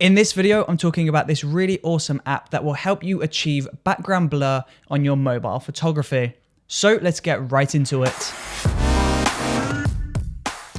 In this video, I'm talking about this really awesome app that will help you achieve background blur on your mobile photography. So let's get right into it.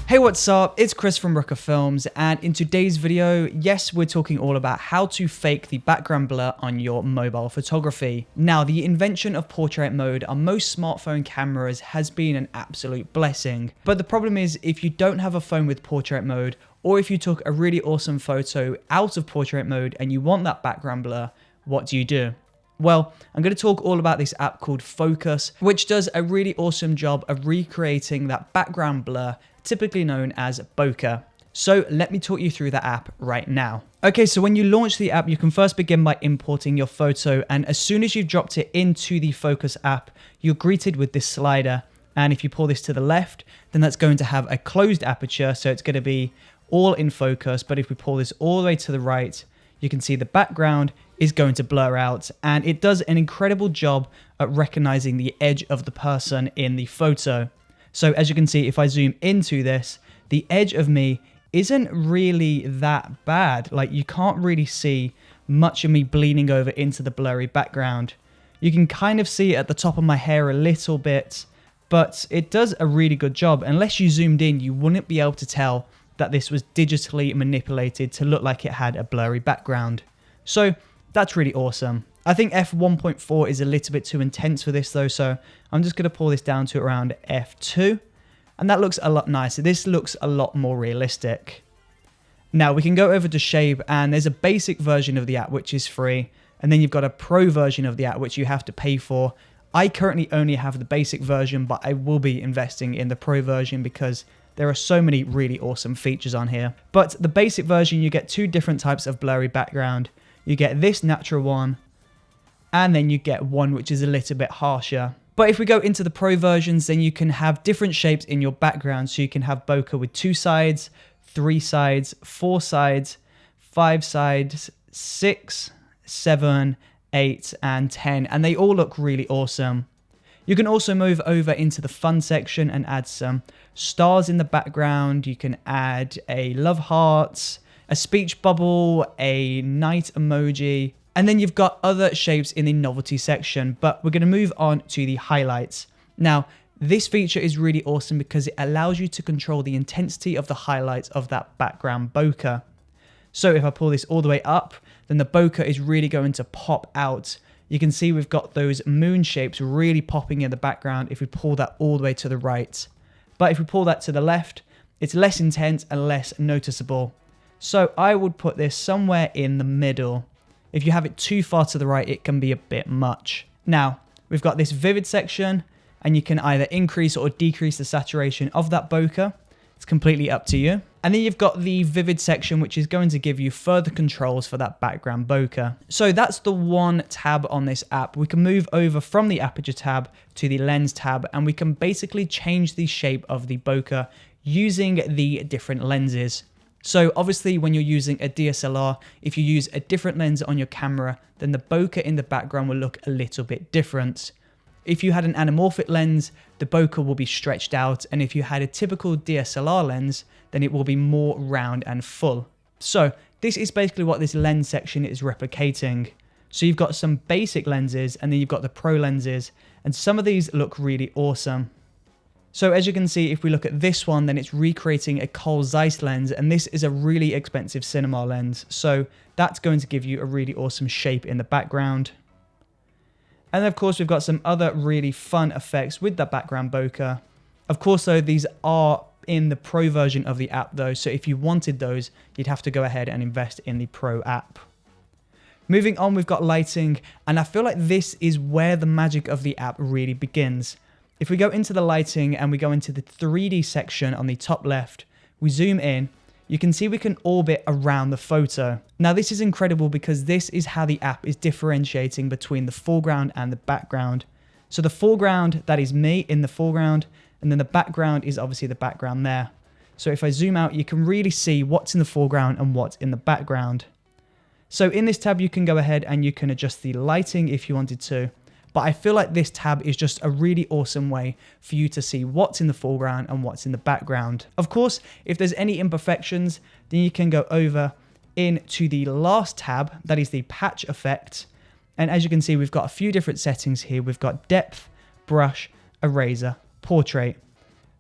Hey, what's up? It's Chris from Brooker Films, and in today's video, yes, we're talking all about how to fake the background blur on your mobile photography. Now, the invention of portrait mode on most smartphone cameras has been an absolute blessing. But the problem is, if you don't have a phone with portrait mode, or if you took a really awesome photo out of portrait mode and you want that background blur, what do? Well, I'm going to talk all about this app called FOCOS, which does a really awesome job of recreating that background blur, typically known as bokeh. So let me talk you through that app right now. Okay, so when you launch the app, you can first begin by importing your photo, and as soon as you've dropped it into the FOCOS app, you're greeted with this slider. And if you pull this to the left, then that's going to have a closed aperture, so it's going to be all in focus. But if we pull this all the way to the right, you can see the background is going to blur out, and it does an incredible job at recognizing the edge of the person in the photo. So as you can see, if I zoom into this, the edge of me isn't really that bad. Like, you can't really see much of me bleeding over into the blurry background. You can kind of see it at the top of my hair a little bit, but it does a really good job. Unless you zoomed in, you wouldn't be able to tell that this was digitally manipulated to look like it had a blurry background. So that's really awesome. I think f1.4 is a little bit too intense for this though, so I'm just going to pull this down to around f2, and that looks a lot nicer. This looks a lot more realistic. Now we can go over to shape, and there's a basic version of the app which is free, and then you've got a pro version of the app which you have to pay for. I currently only have the basic version, but I will be investing in the pro version because there are so many really awesome features on here. But the basic version, you get two different types of blurry background. You get this natural one, and then you get one which is a little bit harsher. But if we go into the pro versions, then you can have different shapes in your background. So you can have bokeh with 2 sides, 3 sides, 4 sides, 5 sides, 6, 7, 8, and 10. And they all look really awesome. You can also move over into the fun section and add some stars in the background. You can add a love heart, a speech bubble, a night emoji, and then you've got other shapes in the novelty section. But we're going to move on to the highlights. Now, this feature is really awesome because it allows you to control the intensity of the highlights of that background bokeh. So if I pull this all the way up, then the bokeh is really going to pop out. You can see we've got those moon shapes really popping in the background if we pull that all the way to the right. But if we pull that to the left, it's less intense and less noticeable. So I would put this somewhere in the middle. If you have it too far to the right, it can be a bit much. Now, we've got this vivid section, and you can either increase or decrease the saturation of that bokeh. It's completely up to you. And then you've got the vivid section, which is going to give you further controls for that background bokeh. So that's the one tab on this app. We can move over from the aperture tab to the lens tab, and we can basically change the shape of the bokeh using the different lenses. So obviously when you're using a DSLR, if you use a different lens on your camera, then the bokeh in the background will look a little bit different. If you had an anamorphic lens, the bokeh will be stretched out, and if you had a typical DSLR lens, then it will be more round and full. So this is basically what this lens section is replicating. So you've got some basic lenses, and then you've got the pro lenses, and some of these look really awesome. So as you can see, if we look at this one, then it's recreating a Carl Zeiss lens, and this is a really expensive cinema lens. So that's going to give you a really awesome shape in the background. And of course, we've got some other really fun effects with that background bokeh. Of course, though, these are in the pro version of the app though. So if you wanted those, you'd have to go ahead and invest in the pro app. Moving on, we've got lighting, and I feel like this is where the magic of the app really begins. If we go into the lighting and we go into the 3D section on the top left, we zoom in, you can see we can orbit around the photo. Now this is incredible because this is how the app is differentiating between the foreground and the background. So the foreground, that is me in the foreground, and then the background is obviously the background there. So if I zoom out, you can really see what's in the foreground and what's in the background. So in this tab, you can go ahead and you can adjust the lighting if you wanted to. But I feel like this tab is just a really awesome way for you to see what's in the foreground and what's in the background. Of course, if there's any imperfections, then you can go over into the last tab, that is the patch effect. And as you can see, we've got a few different settings here. We've got depth, brush, eraser, portrait.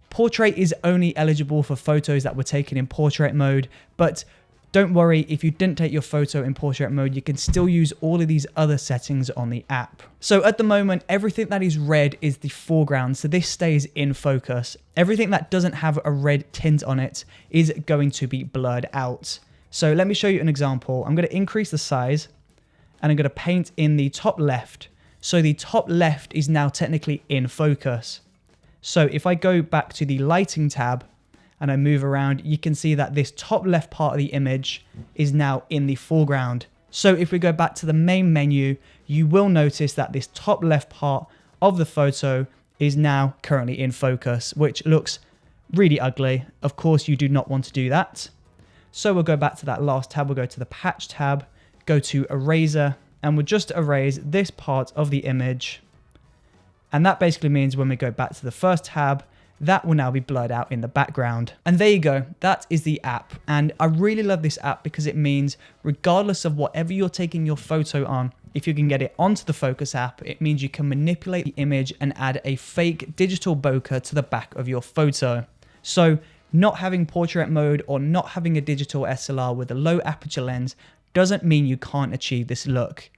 Portrait is only eligible for photos that were taken in portrait mode, but don't worry, if you didn't take your photo in portrait mode, you can still use all of these other settings on the app. So at the moment, everything that is red is the foreground, so this stays in focus. Everything that doesn't have a red tint on it is going to be blurred out. So let me show you an example. I'm going to increase the size and I'm going to paint in the top left. So the top left is now technically in focus. So if I go back to the lighting tab and I move around, you can see that this top left part of the image is now in the foreground. So if we go back to the main menu, you will notice that this top left part of the photo is now currently in focus, which looks really ugly. Of course, you do not want to do that. So we'll go back to that last tab. We'll go to the patch tab, go to eraser, and we'll just erase this part of the image. And that basically means when we go back to the first tab, that will now be blurred out in the background. And there you go, that is the app. And I really love this app because it means regardless of whatever you're taking your photo on, if you can get it onto the Focus app, it means you can manipulate the image and add a fake digital bokeh to the back of your photo. So not having portrait mode or not having a digital SLR with a low aperture lens doesn't mean you can't achieve this look.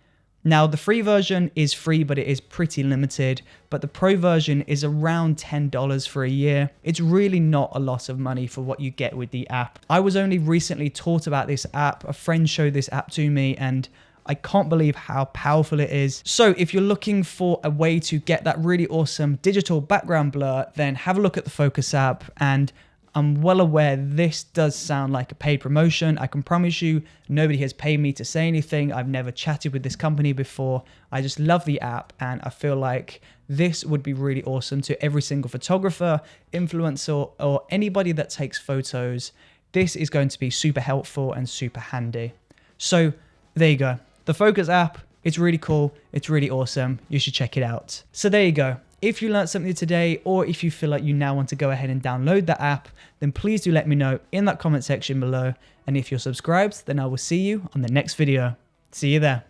Now, the free version is free, but it is pretty limited, but the pro version is around $10 for a year. It's really not a lot of money for what you get with the app. I was only recently taught about this app. A friend showed this app to me and I can't believe how powerful it is. So if you're looking for a way to get that really awesome digital background blur, then have a look at the Focus app. And I'm well aware this does sound like a paid promotion. I can promise you nobody has paid me to say anything. I've never chatted with this company before. I just love the app and I feel like this would be really awesome to every single photographer, influencer, or anybody that takes photos. This is going to be super helpful and super handy. So there you go. The Focus app, it's really cool. It's really awesome. You should check it out. So there you go. If you learned something today, or if you feel like you now want to go ahead and download the app, then please do let me know in that comment section below. And if you're subscribed, then I will see you on the next video. See you there.